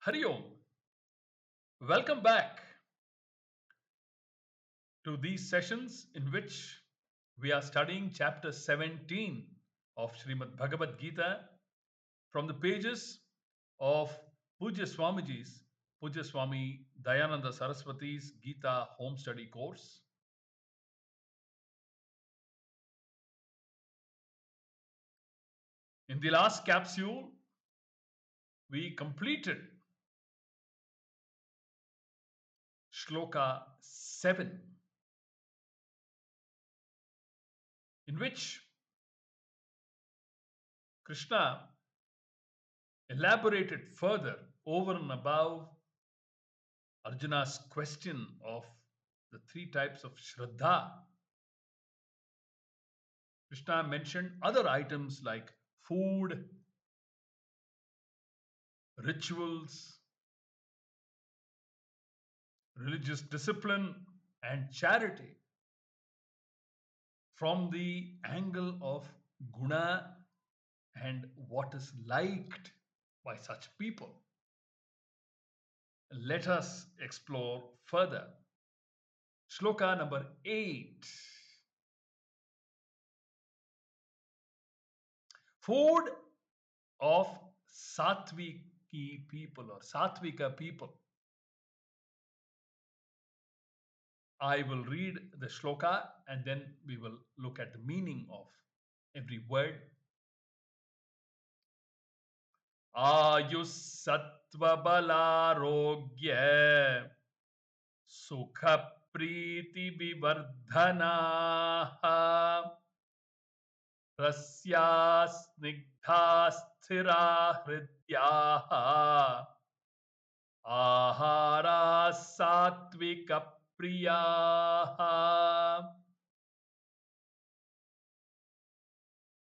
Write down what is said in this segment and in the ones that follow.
Hari Om. Welcome back to these sessions in which we are studying chapter 17 of Shrimad Bhagawad Geetha from the pages of Poojya Swamiji's, Poojya Swami Dayananda Saraswati's Geetha home study course. In the last capsule, we completed Shloka 7, in which Krishna elaborated further over and above Arjuna's question of the three types of Shraddha. Krishna mentioned other items like food, rituals, religious discipline, and charity from the angle of guna and what is liked by such people. Let us explore further. Shloka number 8. Food of Satviki people or Satvika people. I will read the shloka and then we will look at the meaning of every word. Ayusattva balarogya sukha priti vivardhana rasya snigdha sthira hridyaha ahara satvika priyaha.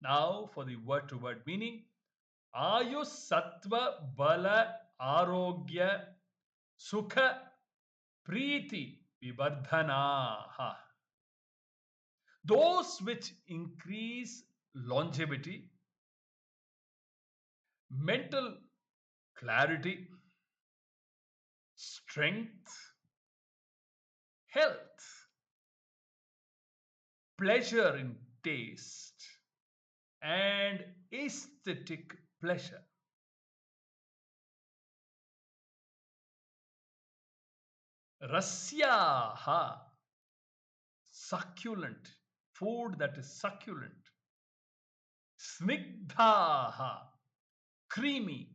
Now for the word to word meaning. Ayu sattva bala arogya sukha priti vivardhanaha. Those which increase longevity, mental clarity, strength, health, pleasure in taste, and aesthetic pleasure. Rasyaha, succulent, food that is succulent. Snigdhaha, creamy.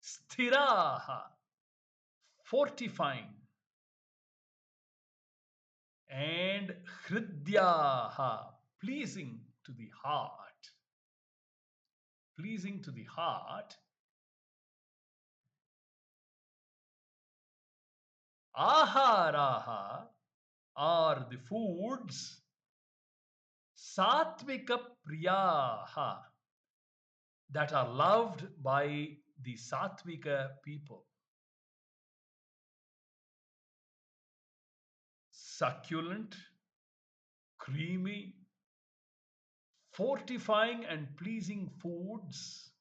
Sthiraha, fortifying. And hridyaha, pleasing to the heart. Pleasing to the heart. Aharaha are the foods. Satvika priyaha, that are loved by the Satvika people. Succulent, creamy, fortifying and pleasing foods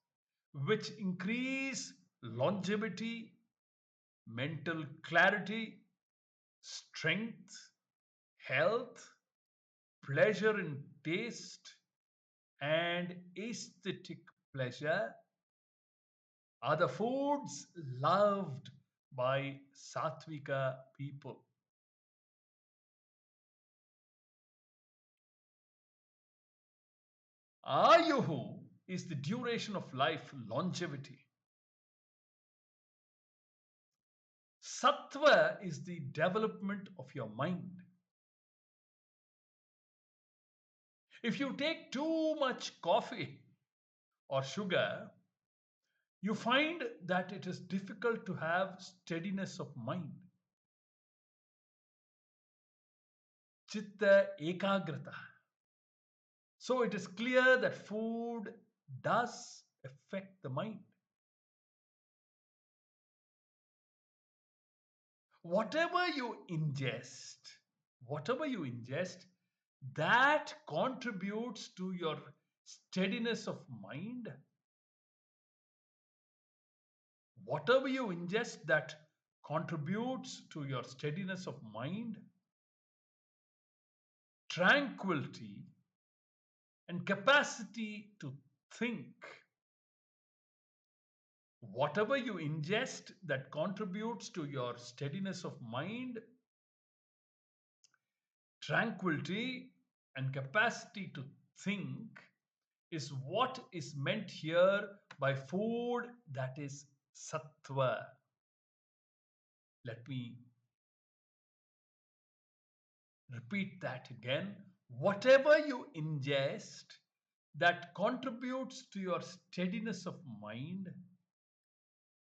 which increase longevity, mental clarity, strength, health, pleasure in taste, and aesthetic pleasure are the foods loved by Satvika people. Ayuhu is the duration of life, longevity. Sattva is the development of your mind. If you take too much coffee or sugar, you find that it is difficult to have steadiness of mind. Chitta ekagrata. So it is clear that food does affect the mind. Whatever you ingest, that contributes to your steadiness of mind whatever you ingest that contributes to your steadiness of mind, tranquility, and capacity to think. Whatever you ingest that contributes to your steadiness of mind, tranquility, and capacity to think is what is meant here by food that is sattva. Let me repeat that again. Whatever you ingest that contributes to your steadiness of mind,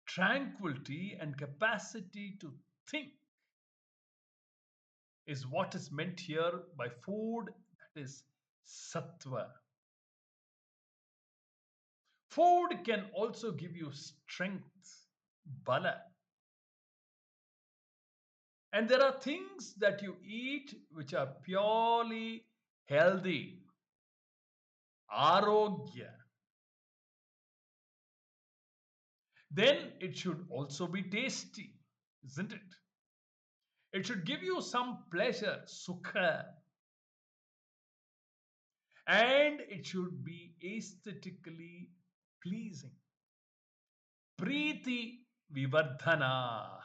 tranquility, and capacity to think is what is meant here by food that is sattva. Food can also give you strength, bala. And there are things that you eat which are purely healthy, arogya. Then it should also be tasty, isn't it? It should give you some pleasure, sukha, and it should be aesthetically pleasing. Preeti vivardhana.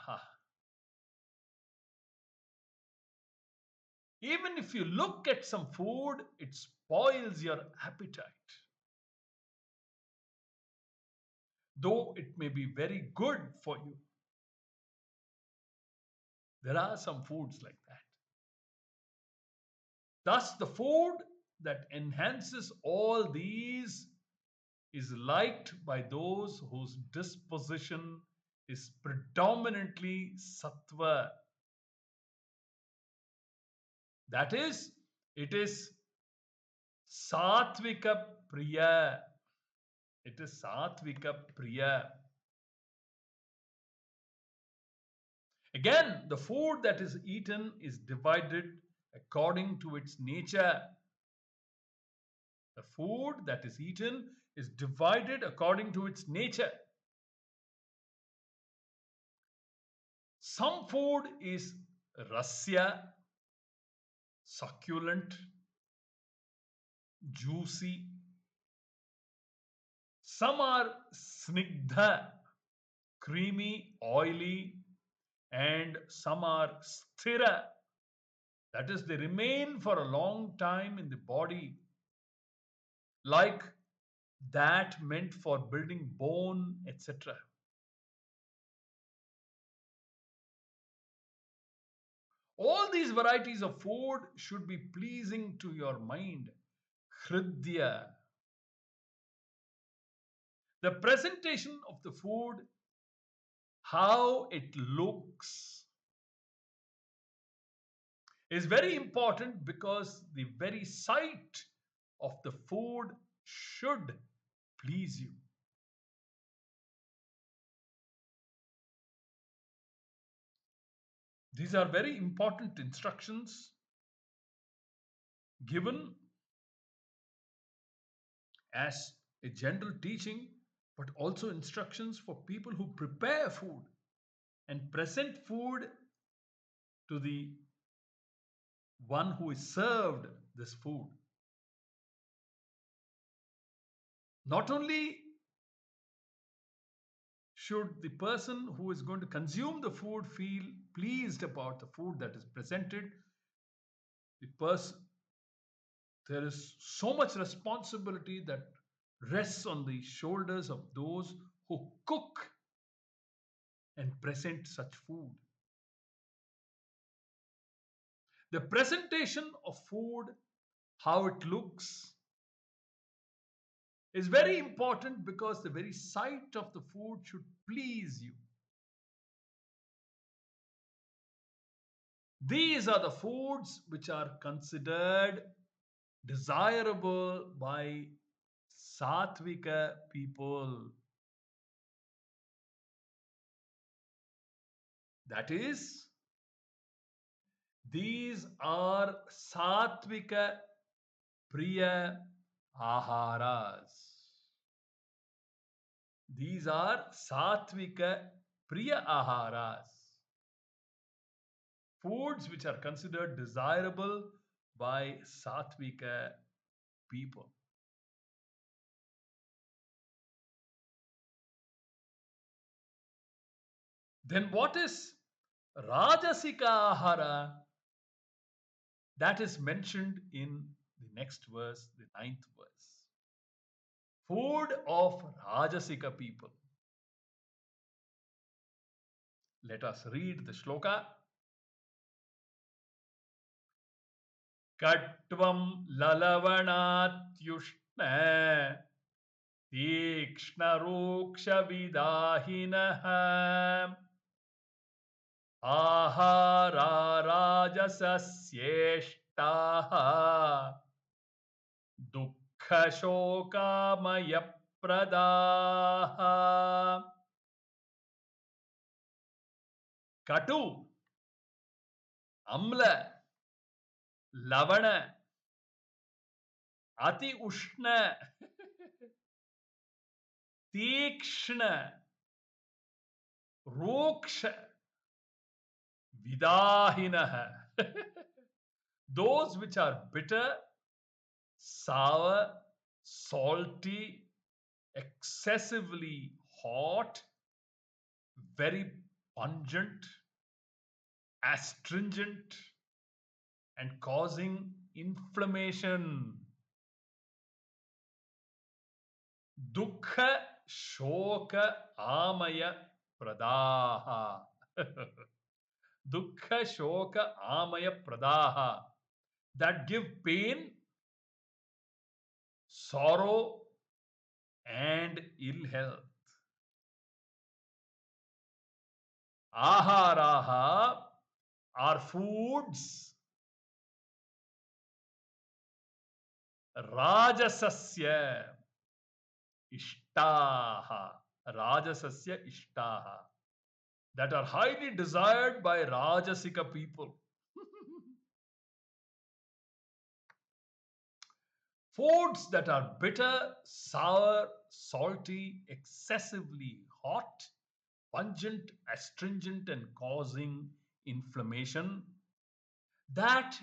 Even if you look at some food, it spoils your appetite. Though it may be very good for you. There are some foods like that. Thus, the food that enhances all these is liked by those whose disposition is predominantly sattva. That is, it is satvika priya. It is satvika priya. Again, the food that is eaten is divided according to its nature. The food that is eaten is divided according to its nature. Some food is rasya, succulent, juicy. Some are snigdha, creamy, oily, and some are sthira. That is, they remain for a long time in the body, like that meant for building bone, etc. All these varieties of food should be pleasing to your mind. Hridya. The presentation of the food, how it looks, is very important because the very sight of the food should please you. These are very important instructions given as a general teaching, but also instructions for people who prepare food and present food to the one who is served this food. Not only should the person who is going to consume the food feel pleased about the food that is presented, the person, there is so much responsibility that rests on the shoulders of those who cook and present such food. The presentation of food, how it looks, is very important because the very sight of the food should please you. These are the foods which are considered desirable by Satvika people. That is, these are Satvika Priya Aharas. These are satvika priya aharas, foods which are considered desirable by satvika people. Then what is rajasika ahara? That is mentioned in the next verse, the ninth verse. Food of rajasika people. Let us read the shloka. Katvam lalavanatyushna तीक्ष्णरूक्ष विदाहिनः आहाराराजसस्येष्टाः दुःखशोकामयप्रदाः कटु अम्ल लवण अति उष्ण तीक्ष्ण रूक्ष vidahinah. Those which are bitter, sour, salty, excessively hot, very pungent, astringent, and causing inflammation. Dukkha shoka amaya pradaha. Dukkha shoka amaya pradaha. That give pain, sorrow, and ill health. Aharaha are foods. Rajasasya ishtaha. Rajasasya ishtaha. That are highly desired by Rajasika people. Foods that are bitter, sour, salty, excessively hot, pungent, astringent, and causing inflammation, that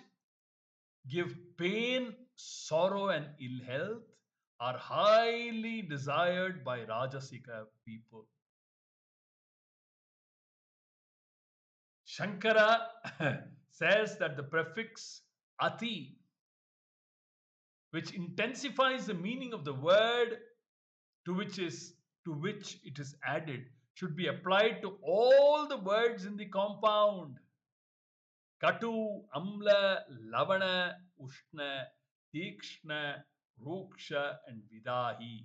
give pain, sorrow, and ill health, are highly desired by Rajasika people. Shankara says that the prefix ati, which intensifies the meaning of the word to which it is added, should be applied to all the words in the compound. Katu, Amla, Lavana, Ushna, Tikshna, Ruksha, and Vidahi.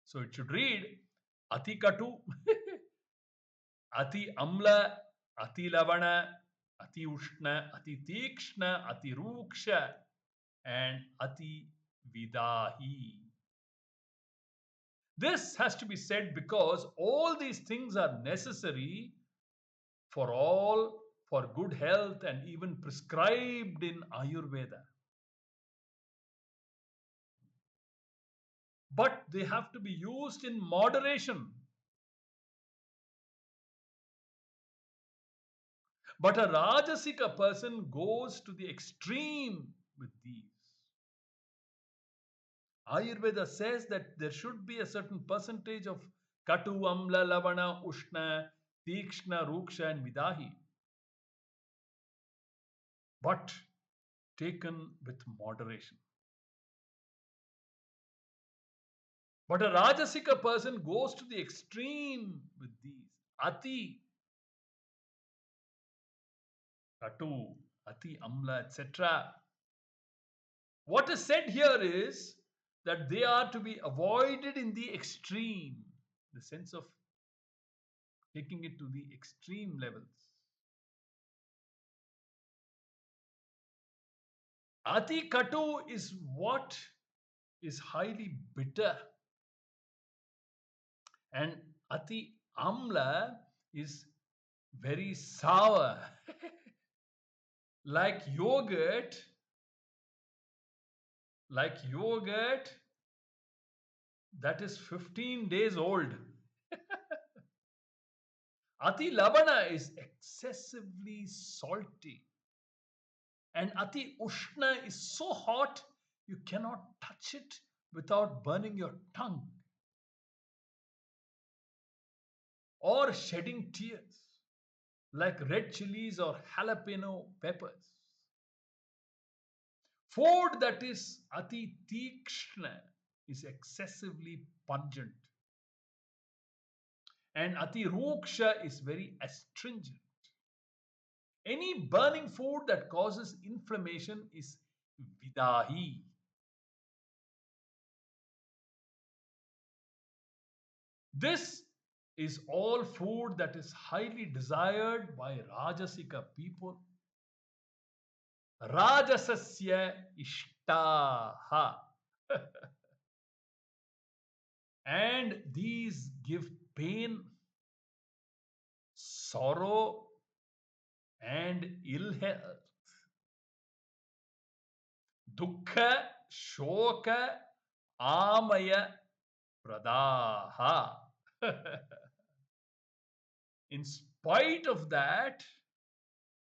So it should read Ati Katu, Ati Amla, Ati Lavana, Ati Ushna, Ati Tikshna, Ati Ruksha, and Ati Vidahi. This has to be said because all these things are necessary for good health and even prescribed in Ayurveda. But they have to be used in moderation. But a Rajasika person goes to the extreme with these. Ayurveda says that there should be a certain percentage of Katu, Amla, Lavana, Ushna, Tikshna, Ruksha, and Vidahi. But taken with moderation. But a Rajasika person goes to the extreme with these. Ati, Katu, Ati, Amla, etc. What is said here is that they are to be avoided in the extreme, the sense of taking it to the extreme levels. Ati Katu is what is highly bitter, and Ati Amla is very sour. like yogurt that is 15 days old. Ati Lavana is excessively salty. And Ati Ushna is so hot you cannot touch it without burning your tongue or shedding tears like red chilies or jalapeno peppers. Food that is Ati Tikshna is excessively pungent. And Ati Ruksha is very astringent. Any burning food that causes inflammation is Vidahi. This is all food that is highly desired by Rajasika people. Rajasasya ishtaha. And these give pain, sorrow, and ill health. Dukkha, shoka, amaya, pradaha. In spite of that,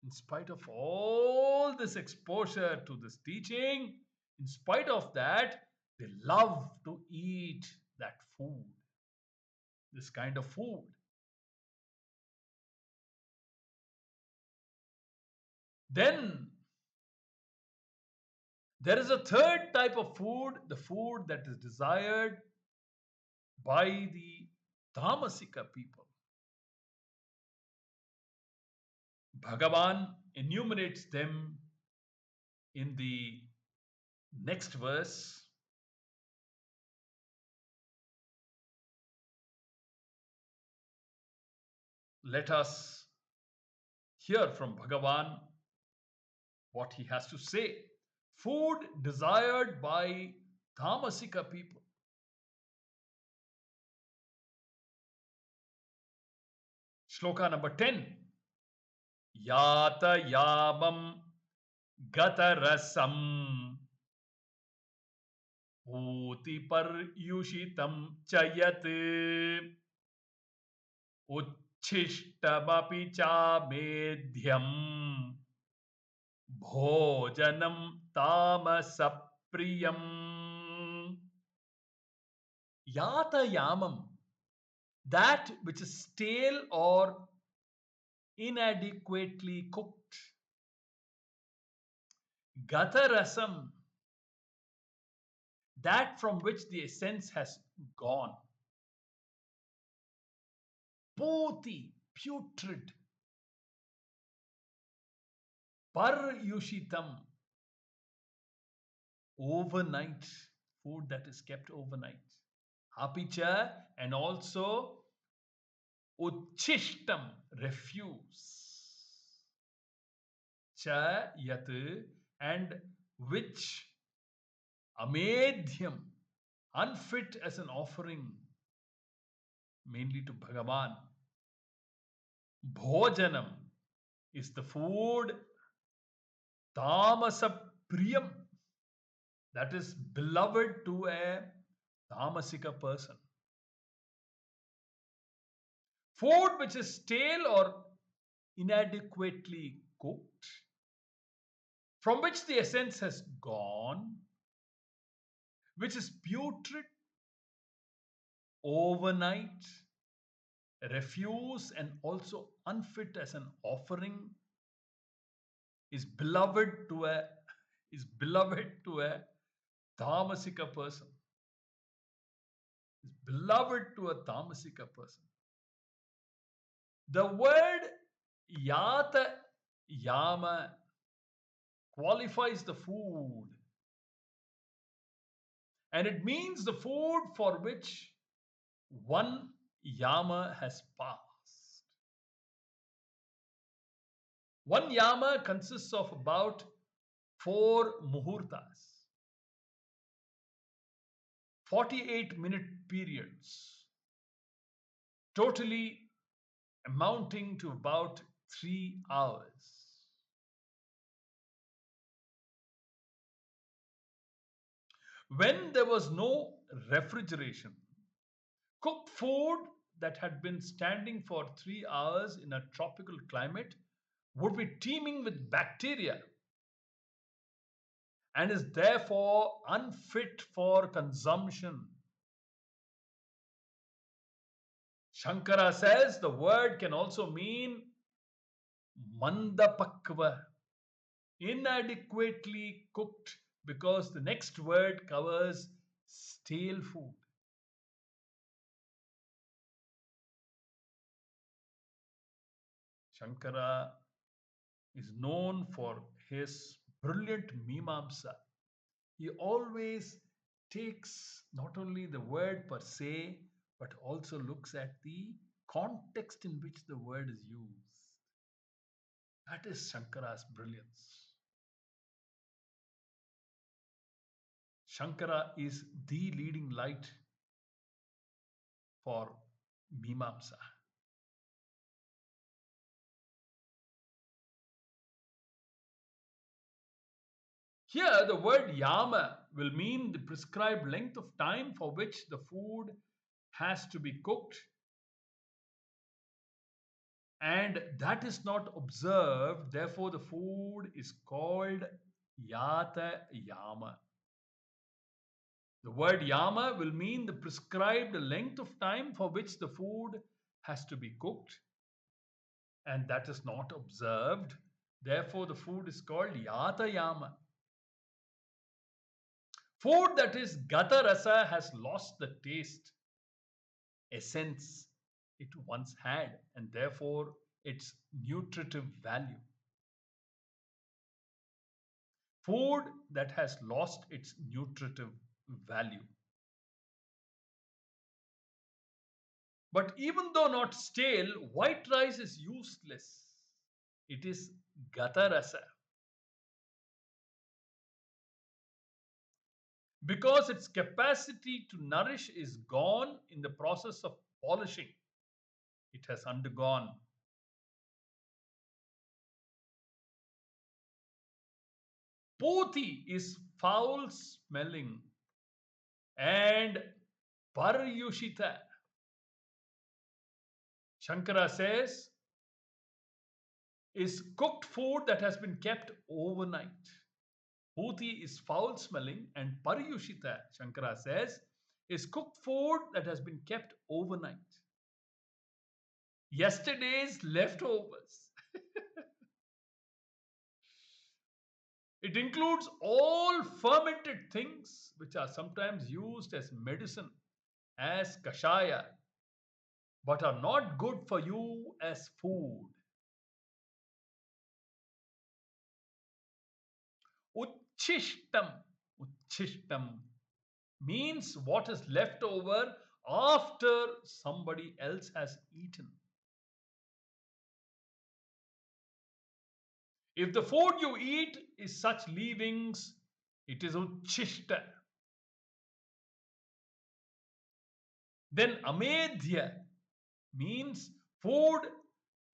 in spite of all this exposure to this teaching, in spite of that, they love to eat that food, this kind of food. Then there is a third type of food, the food that is desired by the Tamasika people. Bhagavan enumerates them in the next verse. Let us hear from Bhagavan what he has to say. Food desired by Tamasika people. Shloka number 10. Yata yamam gatarasam Uti paryushitam chayat Uchishtam cha medhyam Bhojanam tamasapriyam. Yata yamam, that which is stale or inadequately cooked. Gatarasam, that from which the essence has gone. Poti, putrid. Paryushitam, overnight, food that is kept overnight. Apicha, and also uchishtam, refuse. Cha yat, and which amedhyam, unfit as an offering, mainly to Bhagavan. Bhojanam is the food, tamasa priyam, that is beloved to a tamasika person. Food which is stale or inadequately cooked, from which the essence has gone, which is putrid, overnight, refuse, and also unfit as an offering, is beloved to a tamasika person. Is beloved to a tamasika person. The word yata yama qualifies the food, and it means the food for which one yama has passed. One yama consists of about 4 muhurtas, 48-minute periods, totally amounting to about 3 hours. When there was no refrigeration, cooked food that had been standing for 3 hours in a tropical climate would be teeming with bacteria and is therefore unfit for consumption. Shankara says the word can also mean mandapakva, inadequately cooked, because the next word covers stale food. Shankara is known for his brilliant mimamsa. He always takes not only the word per se, but also looks at the context in which the word is used. That is Shankara's brilliance. Shankara is the leading light for Mimamsa. Here, the word yama will mean the prescribed length of time for which the food has to be cooked, and that is not observed. Therefore, the food is called yata yama. The word yama will mean the prescribed length of time for which the food has to be cooked, and that is not observed. Therefore, the food is called yata yama. Food that is gata rasa has lost the taste, essence it once had, and therefore its nutritive value. Food that has lost its nutritive value. But even though not stale, white rice is useless. It is gata rasa. Because its capacity to nourish is gone in the process of polishing. It has undergone. Poti is foul smelling, and paryushita, Shankara says, is cooked food that has been kept overnight. Poti is foul smelling, and paryushita, Shankara says, is cooked food that has been kept overnight. Yesterday's leftovers. It includes all fermented things which are sometimes used as medicine, as kashaya, but are not good for you as food. Uchishtam. Uchishtam means what is left over after somebody else has eaten. If the food you eat is such leavings, it is uchishta. Then amedhya means food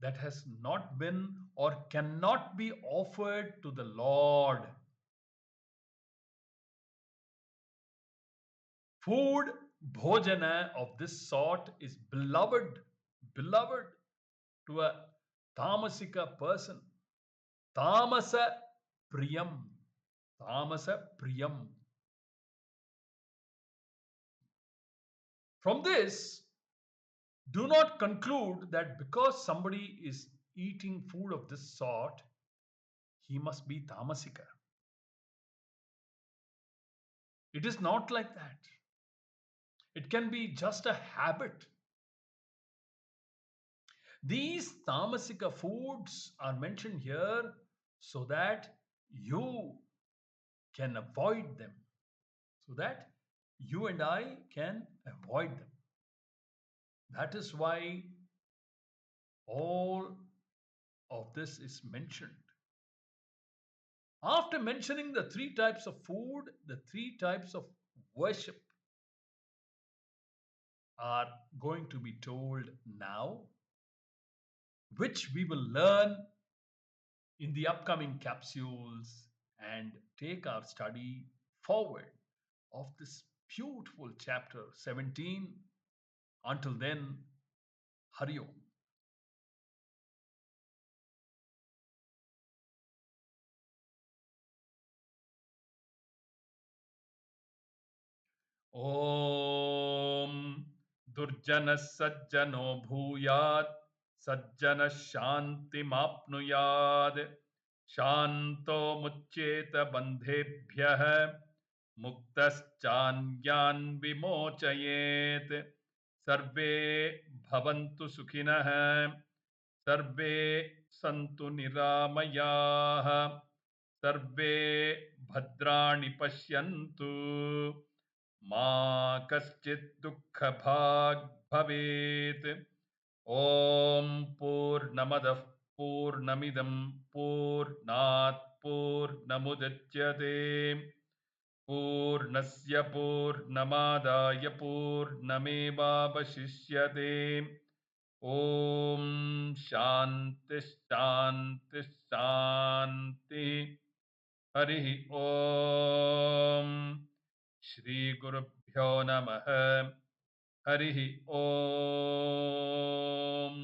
that has not been or cannot be offered to the Lord. Food, bhojana of this sort is beloved to a tamasika person. Tamasa priyam. Tamasa priyam. From this, do not conclude that because somebody is eating food of this sort, he must be tamasika. It is not like that. It can be just a habit. These tamasika foods are mentioned here so that you can avoid them, so that you and I can avoid them. That is why all of this is mentioned. After mentioning the three types of food, the three types of worship are going to be told now, which we will learn in the upcoming capsules and take our study forward of this beautiful chapter 17. Until then, Hari Om. ॐ दुर्जनः सज्जनो भूयात् सज्जनः शान्तिमाप्नुयात् शान्तो मुच्येत बन्धेभ्यः मुक्तश्चान्यान् विमोचयेत् सर्वे भवन्तु सुखिनः सर्वे सन्तु निरामयाः सर्वे भद्राणि पश्यन्तु मा कश्चित् दुःखभाग् भवेत् ॐ पूर्णमदः पूर्णमिदं पूर्णात् पूर्णमुदच्यते पूर्णस्य पूर्णमादाय पूर्णमेवावशिष्यते ॐ शान्ति शान्ति शान्ति हरिः ॐ श्रीगुरुभ्यो नमः हरिः ॐ